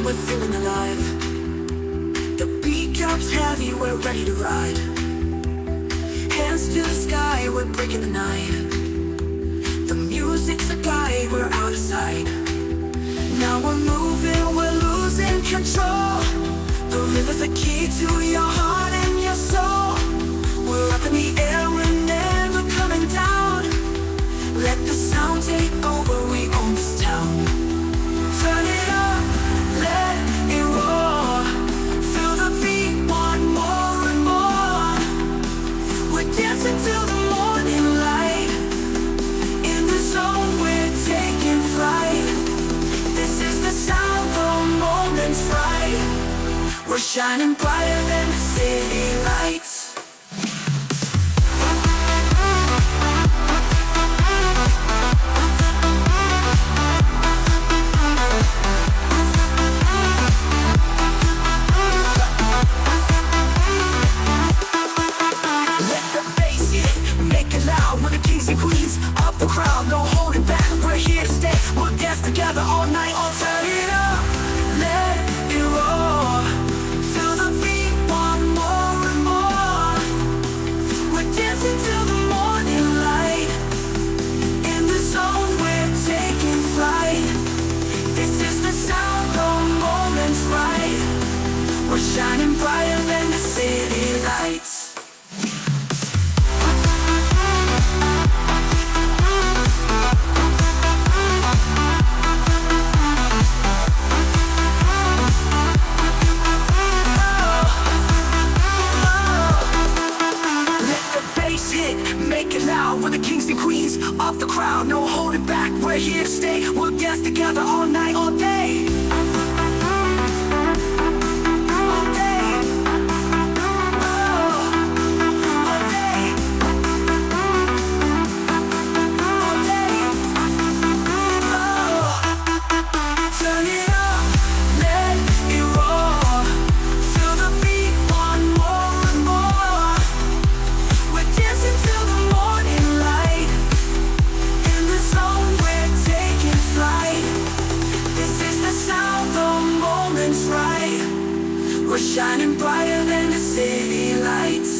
we're feeling alive. The beat drops heavy, we're ready to ride. Hands to the sky, we're breaking the night. The music's a guide, we're out of sight. Now we're moving, we're losing control. The rhythm's the key to your heart and your soul. We're up in the air, we're never coming down. Let the sound take over, we own this town. Turn it up, let it roar. Feel the beat, want more and more. We're dancing till the morning light. In the zone, we're taking flight. This is the sound, the moment's right. We're shining brighter than the city lights. Crowd, no holding back, we're here to stay. We'll dance together all night, all turn it up, let it roar. Feel the beat, want more and more. We're dancing till the morning light. In the zone, we're taking flight. This is the sound, the moment's right. We're shining brighter than the city lights. We're the kings and queens of the crowd, no holding back, we're here to stay. We'll dance together all night, all day. All day. Oh, all day. All day. Oh, turn it up, let it roar. Feel the beat, want more and more. We're dancing till the morning light. In the zone, we're taking flight. This is the sound, the moment's right. We're shining brighter than the city lights.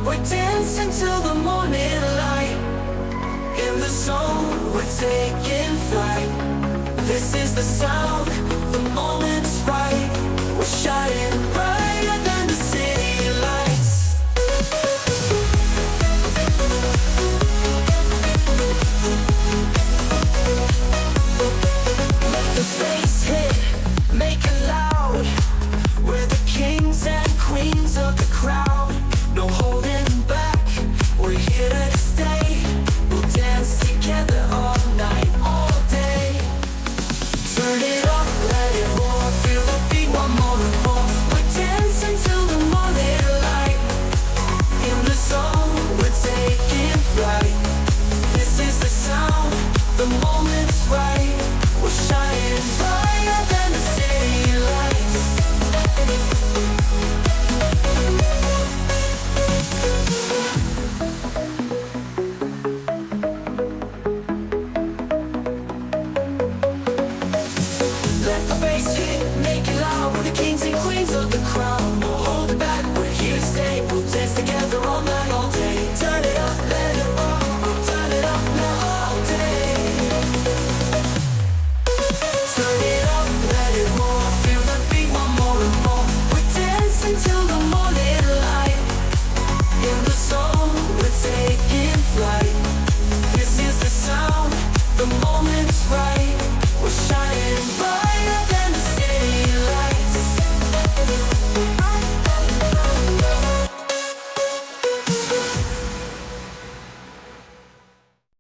We're dancing till the morning light. In the zone, we're taking flight. This is the sound,